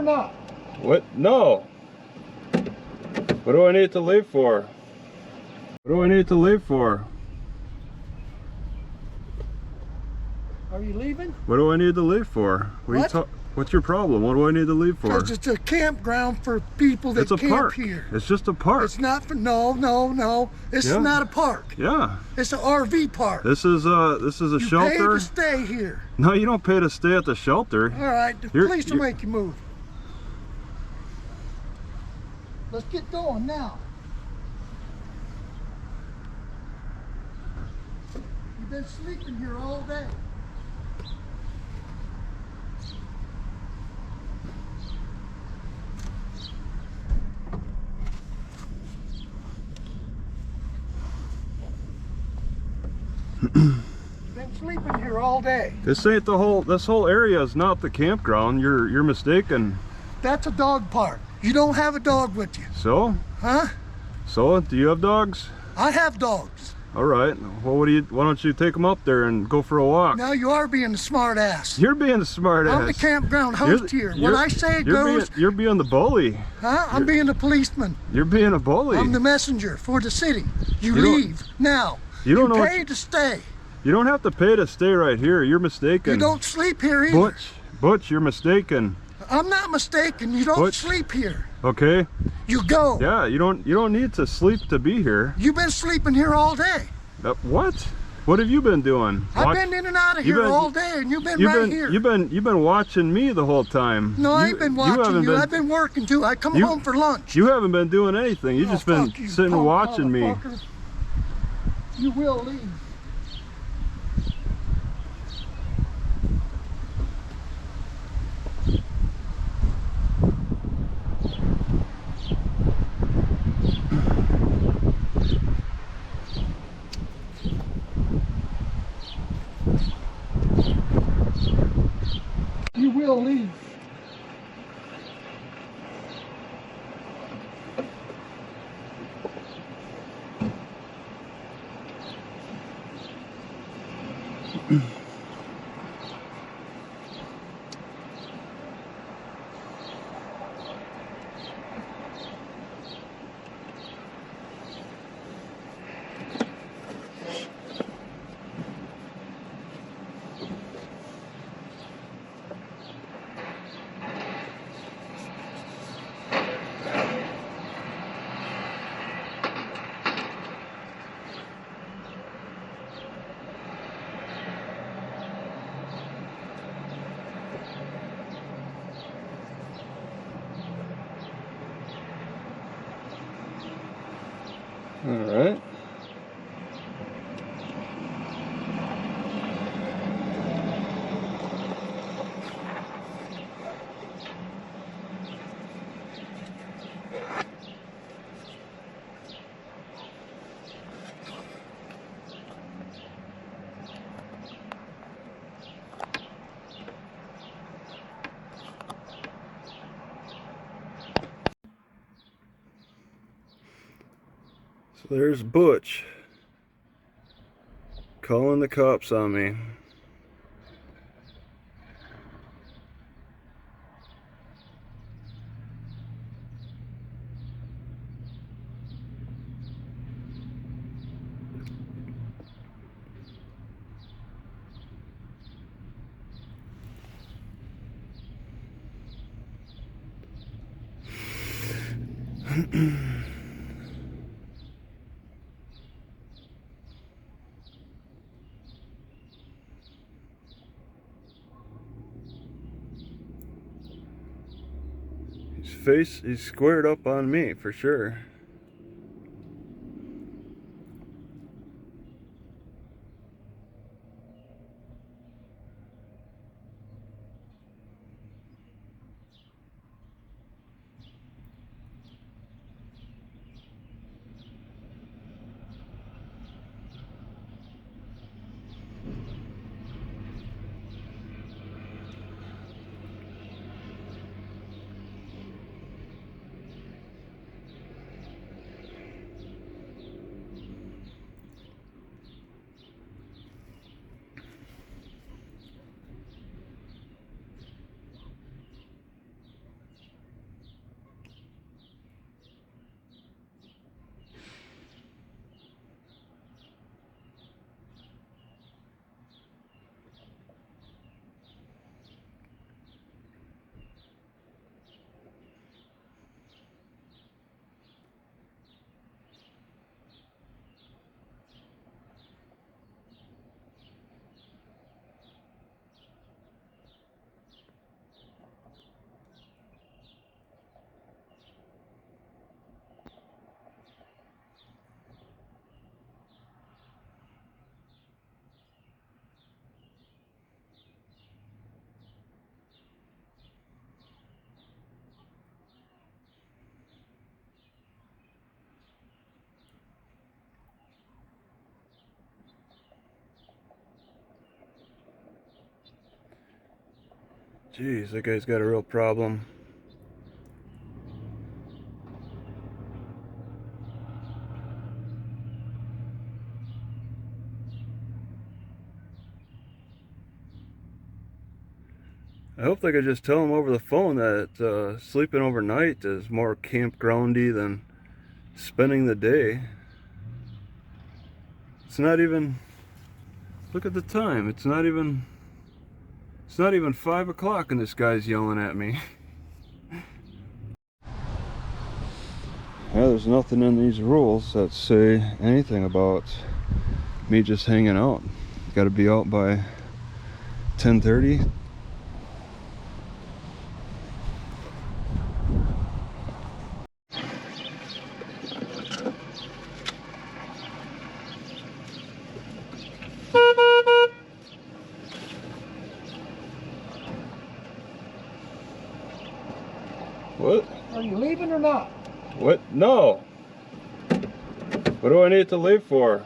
or not? What? No. What do I need to leave for? What do I need to leave for? Are you leaving? What do I need to leave for? What's your problem? What do I need to leave for? Because it's a campground for people that camp park. here. It's just a park. It's not for, no. This is not a park. Yeah. It's an RV park. This is a shelter. You pay to stay here. No, you don't pay to stay at the shelter. All right, the police will make you move. Let's get going now. You've been sleeping here all day. You've been sleeping here all day. This ain't this whole area is not the campground. You're mistaken. That's a dog park. You don't have a dog with you. So? Huh? So, do you have dogs? I have dogs. All right. Well, why don't you take them up there and go for a walk? Now you are being a smart ass. You're being a smart ass. I'm the campground host here. When I say it goes... You're being the bully. Huh? I'm being the policeman. You're being a bully. I'm the messenger for the city. You leave now. You pay to stay. You don't have to pay to stay right here. You're mistaken. You don't sleep here either. Butch, you're mistaken. I'm not mistaken. You don't sleep here. Okay. You go. Yeah, you don't need to sleep to be here. You've been sleeping here all day. What? What have you been doing? I've been in and out of here all day, and you've been right here. You've been watching me the whole time. No, I ain't been watching you. I've been working too. I come home for lunch. You haven't been doing anything. You've just been sitting watching me. You will leave. You will leave. All right. So there's Butch calling the cops on me. He's squared up on me for sure. Jeez, that guy's got a real problem. I hope they could just tell him over the phone that sleeping overnight is more campgroundy than spending the day. It's not even, look at the time, it's not even 5 o'clock and this guy's yelling at me. Yeah, there's nothing in these rules that say anything about me just hanging out. Got to be out by 10:30. What? Are you leaving or not? What? No. What do I need to leave for?